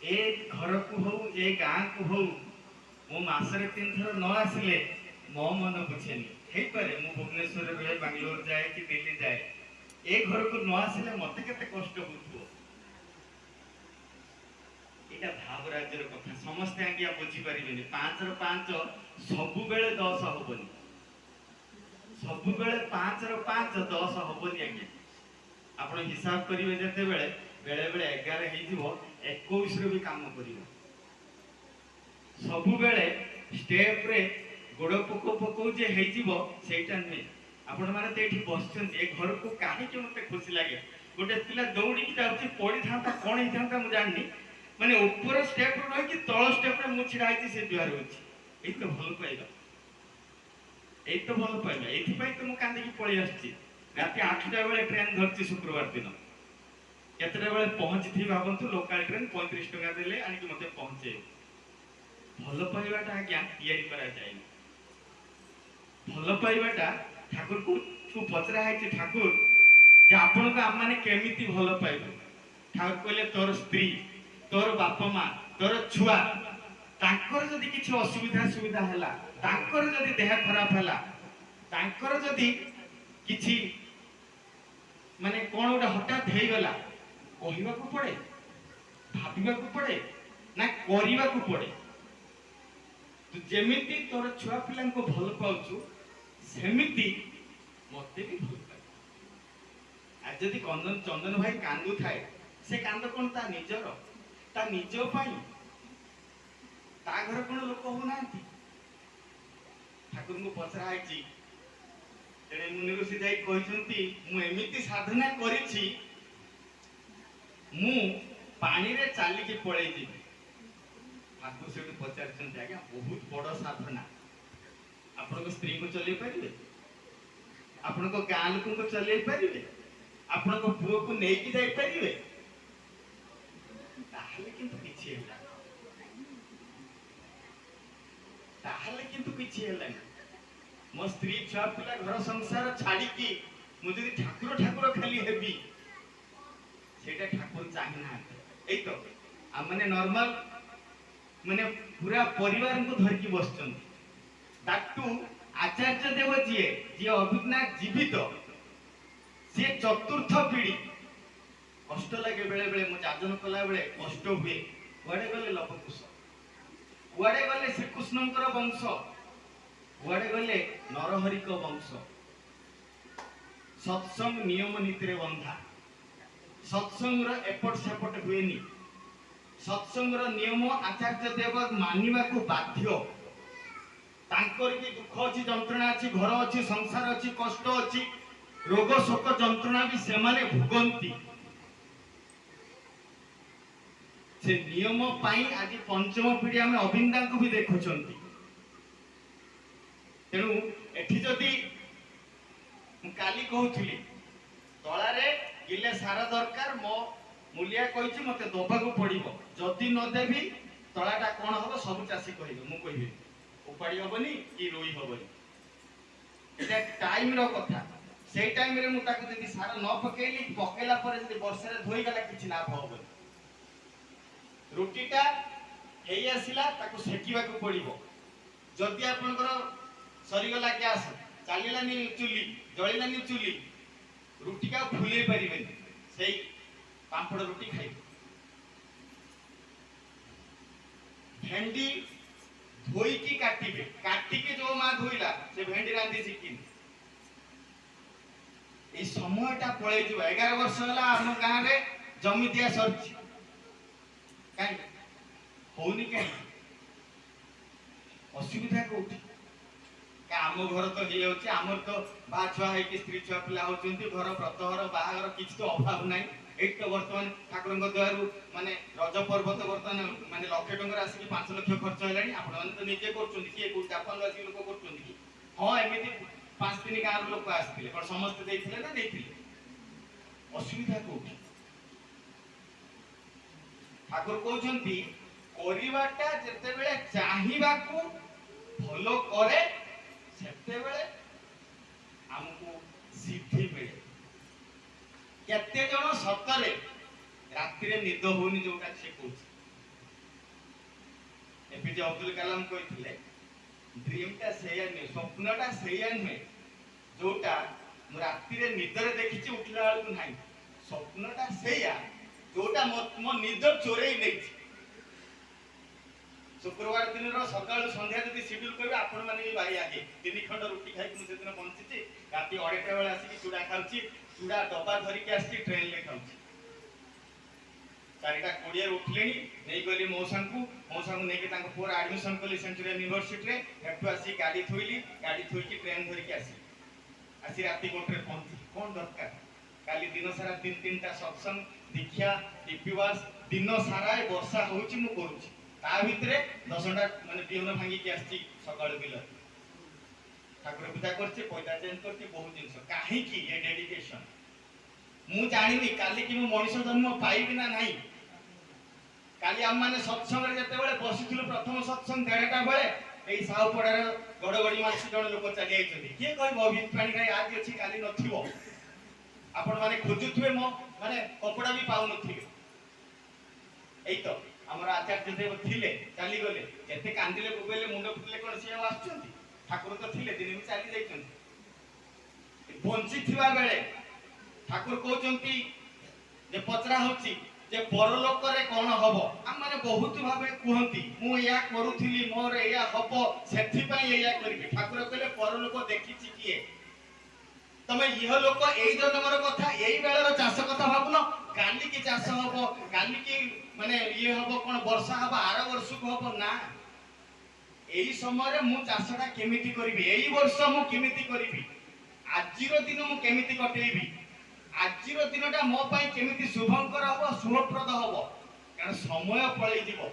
ए घर को हो ए गाँ को हो मो मासरे 3 थर न आसिले मो मन बुझेनी हे पारे मु भुवनेश्वर रहे बेंगलोर जाए कि दिल्ली जाए ए घर को न आसिले मते केते कष्ट होथबो एटा भाव राज्यर कथा समस्त आज्ञा बुझी पारिबेनी 5 रो 5 सबु बेले 10 होबनी सबु बेले 5 रो 5 10 होबनी आज्ञा आपण हिसाब करिवे जते बेले बेले बेले 11 हे जीवो 21 रो भी काम करिवो सबु बेले स्टेप रे गोड़ पको पको जे हे जीवो सेटा नै आपण माने तेठी बसछन ए घर को काहे के मते खुशी लागे गोटे पिला दौड़ी की जाउची पड़ी थांता कोन हे थांता मु जाननी माने ऊपर स्टेप रो कि तळ स्टेप रे मु छिड़ा आइची से दुआर होची ए तो भल पाइबा ए तो भल पाइबा एथि पई तो मु कांदी की पळी आछी राती 8टा बेले ट्रेन धरची शुक्रवार दिन केतटा बेले पहुंची थी भाबंतु लोकल ट्रेन 35 टका देले आनी कि मते पहुंचे भल पाइबाटा आज्ञा तैयारी करा जाय भल पाइबाटा ठाकुर को पचरा है ठाकुर जे आपण को आम माने केमिति भल पाइबो ठाकुर कहले तोर स्त्री तोर बाप मां तोर छुआ तांकर जदि किछि असुविधा सुविधा हला तांकर जदि देह खराब हला तांकर जदि किछि माने कोन उडा हठात हेइ गला कहिबा को पड़े भाबिबा को पड़े ना करिबा को पड़े तू जेमिति तोर छुआ पिलां को भल पाउछु सेमिति मते भी भल पाए आज जदि चंदन भाई कांदु थाए से कांद कोन ता निजर ता निजो पाई ता घर कोन लोक हो नांती ठाकुर को पचरा आइची तेरे मुनि ऋषि जाई कहिसंती मु एमिति साधना करिछि मु पानी रे चाली के पळै जिबि ठाकुर से पचारछंती आज्ञा बहुत बड़ साधना आपण को स्त्री को चले पारिबे आपण को गां लोक को चले पारिबे आपण को पुओ को नै कि जाई पारिबे ताहले किंतु किछि होला ताहले किंतु किछि होला मो स्त्री छुआ पिला घर संसार छाड़ी की मु जदि ठाकुर ठाकुर खाली हेबी सेटा ठाकुर चाहि ना एई तो आ माने नॉर्मल माने पूरा परिवार को धर की बसचन ताटू आचार्य देव जी अभिज्ञा जीवित सी चतुर्थ पीढ़ी कष्ट लगे बेले बेले मु जाजन कला बेले कष्ट हुए कुआडे गले लवकुश कुआडे गले श्रीकृष्णकर वंश कुआडे गले नरहरिक वंश सत्संग नियम नीति रे बंधा सत्संग रो एपट सेपट हुएनी सत्संग रो नियम आचार्य देव मानिबा को बाध्य तांकर की दुख अछि जंत्रणा अछि घर अछि संसार अछि कष्ट अछि रोग शोक जंत्रणा भी से माने भुगंती से नियम पाई आज पंचम पीढ़ी आम अविंदा को भी देखुंती तेणु एठी जदि काली कहूली तलारे किले सारा दरकार मो मूलिया कहिछि मते दबा को पड़िबो जदि न देबी तलाटा कोन हबो सब चासी कहिबो मु कहिबी उपाड़ी हबनी कि रोई हबनी एटा टाइम रो कथा सेई टाइम रे मु ताकु जदि सारा न पकेली पकेला परे जदि वर्षा रे धोई गला किछि लाभ हबो रुटीटा हेई आसिला ताकु सेकिबा को पड़िबो जदि आपनकर सरी गला गैस चालिलानी चुली जळिलानी चुली रुटी का फुले परिबेनी सेई पांपड़ रुटी खाइ भेंडी धोई की काटिबे काटी के जो मां धोइला से भेंडी रांधी सिकिन ए समयटा पळे जो 11 वर्ष होला हम गां रे जमी दिया सरछि काई होनी काई असुविधा कोठी का आम घर तो हे होछि हमर तो बा छुआ है कि स्त्री छुआ पिला होचंती घर व्रतहर बाहागर किछ तो अभाव नाही एक तो वर्तमान ठाकुरଙ୍କ द्वारा माने रज पर्व तो वर्तमान माने लाख टंका आसी 5 लाख खर्च हैलानी आपण माने तो निजे करचोंती कि को जापान वासी लोक करचोंती कि हां एमिति 5 गाँव लोक आस्थिले पर समस्त देइथिले ना देइथिले असुविधा कोठी ठाकुर कहउचंती करिवाटा जते बेले चाहिबा को भलो करे सेते बेले हमको सिद्धि मिले केते जण सतरे रात्रि निद होनी जोटा से कहउछ एपीजे अब्दुल कलाम कहते ड्रीमटा से स्वप्नटा से नुहे जोटा राति निदर देखी उठला बेलू ना स्वप्नटा से जोटा मो निद चोरे नहीं शुक्रवार दिन सकाल संध्या जब शेड्यूल करेंगे आपण मैंने भाई आगे 3 खंड रुटी खाई मुझे दिन बंची राति 2:30 बेले आसिक चूड़ा खाऊँ चूड़ा डब्बा धरिकी आसी ट्रेन में खाऊँ 4:20 उठिले नहीं गली मौसा को नहीं पुअर एडमिशन कली सेंचुरियन यूनिवर्सिटी रे एठू आसी गाड़ी थोइकी ट्रेन धरिकी आसी राति 1 पहुंची कौन दरकार काली दिन सारा 3-3टा सत्संग दीक्षा दीपीवास दिन सारा वर्षा होउची मु करूची ता भितरे 10टा माने बिहन भांगी के आसी सकाळ बिल ठाकुर पूजा करछे पैसा चेंज करछे बहुत जिंस काहे की ये डेडिकेशन मु जानिनी काली कि मु मनुष्य जन्म पाइबी ना नाही काली हम माने सत्संग रे जते बेले बसिथिलु प्रथम सत्संग 1:30 बेले एई साउपडार गडगडी मासी जण लोक चली आइछथि के कहबो अभित पानी काय आज अछि काली नथिबो आपण माने खोजुथुबे मो माने कपड़ा भी पाउ नथिबे एई तो हमर आचार्य देव थिले चली गले एते कांदिले बोबेले मुंड फुटले कोन से आछुंती ठाकुर तो थिले दिन भी चली जाइछन्ती बंची थिबा बेले ठाकुर कहउचंती जे पचरा होची जे परलोक रे कोन हबो हम माने बहुत भाबे कहंती मु या करूथिली मोर या हबो सेथि पई या करबी ठाकुर कहले परलोक देखिछि किए तमे इह लोक एई जन्मर कथा एई बेलर चाष कथा भाबुनो काली की चाष हबो काली की माने ये हबो कोन वर्षा हबो आर वर्ष को हबो ना एई समय रे मु चाषटा केमिति करबी एई वर्ष मु केमिति करबी आजिरो दिन मु केमिति कटेइबी आजिरो दिनटा मो पई केमिति शुभंकर हबो शुभप्रद हबो कारण समय पळै दिबो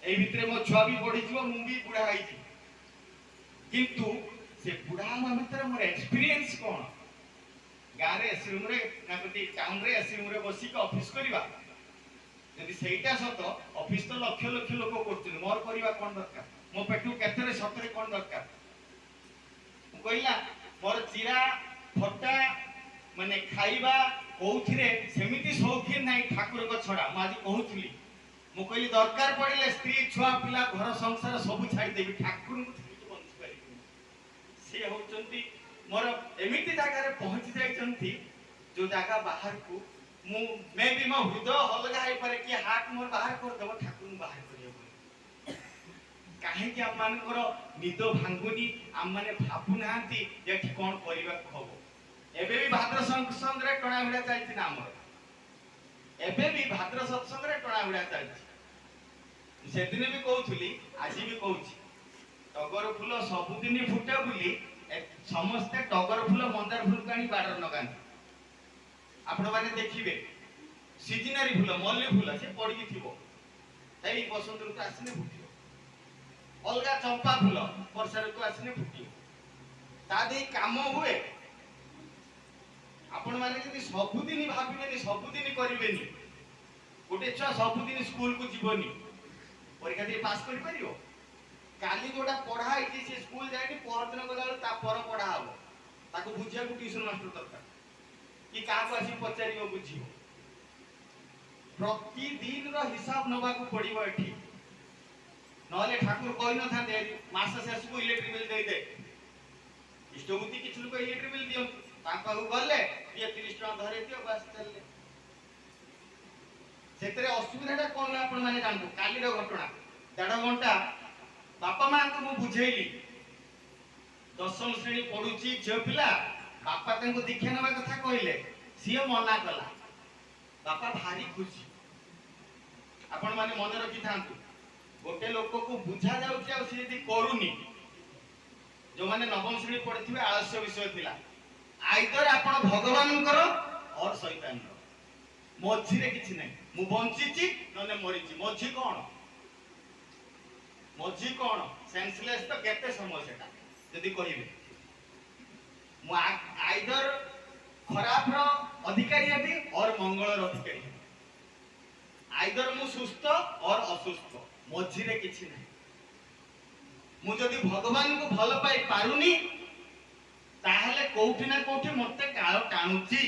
एई भितरे मो छुआ भी बढी जिवो मु भी बुढा होई जी किंतु से बुढा मा भितरे मोर एक्सपीरियंस कोन गारे एसी रूम रे नाकति टाउन रे एसी रूम रे बसी के ऑफिस करबा यदि सेटा सत ऑफिस तो लक्ष लक्ष लोक करछन मोर करबा कोन दरकार मो पेटू केतरे सतरे कोन दरकार कहिला मोर चिरा फटा माने खाइबा कोउथिरे सेमिति शौकीन नाही ठाकुर को छडा म आज कहउथली मु कहिली दरकार पड़िले स्त्री छुआ पिला घर संसार सब छाडी देबी ठाकुर को थी बंच पारि से होचंती मोर एमिति जागा रे पहुंची जाइचंती जो जागा बाहर को मु मे भी मो हृदय हलगा है पारे कि हाथ मोर बाहर कर देबो ठाकुर बाहर करियो काहे कि हम मानकर निद भांगुनी हम माने भाबु नांती जे कोन करबा हबो एबे भी भाद्र सत्संग रे टणा भिड़ा चाइछि ना हमर एबे भी भाद्र सत्संग रे टणा भिड़ा चाइछि से दिन भी कहउथली आज भी कहउछि टगर फूल सब दिन फुटे बुली समस्त टगर फूल मंदार फूल कानी बाडर नगांती आपण माने देखिबे सीजनरी फूल मल्ली फूल से पड़ी थिबो एई बसंत ऋतु आसिने फुटियो अलगा चंपा फूल वर्षा ऋतु आसिने फुटियो ता देई काम हुए आपण माने जदि सबुदिन भाबिबेनी सबुदिन करिवेनी गोटे छुआ सबुदिन स्कूल को जीवनी परीक्षा दे पास करि परियो काली जोटा पढ़ा है से स्कूल जाइनी परदिन गला ता पर पढ़ा हबो ताको बुझिया को ट्यूशन मास्टर दरकार कि का को आसी पचारियो बुझियो प्रतिदिन रो हिसाब नबा को पड़िबो एठी नले ठाकुर कहि न थाते मास शेष को इलेक्ट्रिक बिल दे दे इष्टबुद्धि किछ लोक इलेक्ट्रिक बिल दियो ताका को गले ये 30 टका धरे दियो बस चलले सेतरे असुविधाटा कोन आपण माने जानबो काली रो घटना 1.5 घंटा बापा मां को मु बुझेइली 10वीं श्रेणी पढुची झियो पिला बापा तंको दीक्षा नबा कथा कहिले सियो मना कला बापा भारी खुशी आपण माने मन रखि थांतु गोटे लोक को बुझा जाउची आ से यदि करूनी जो माने 9वीं श्रेणी पढिथिबे आलस्य विषय थिला आइदर आपण भगवान करो और शैतान रो मझी रे किछि नै मु बंचिची नने मरिची मझी कोन सेंसलेस तो केते समय सेटा यदि कहिबे मु आइदर खराब रो अधिकारी हेबी और मंगल रो अधिकारी हेबी आइदर मु सुस्थ और असुस्थ मझी रे किछि नै मु जदि भगवान को भल पाई पारुनी ताहले कोउठी ना कोउठी मते काळ टाणुची।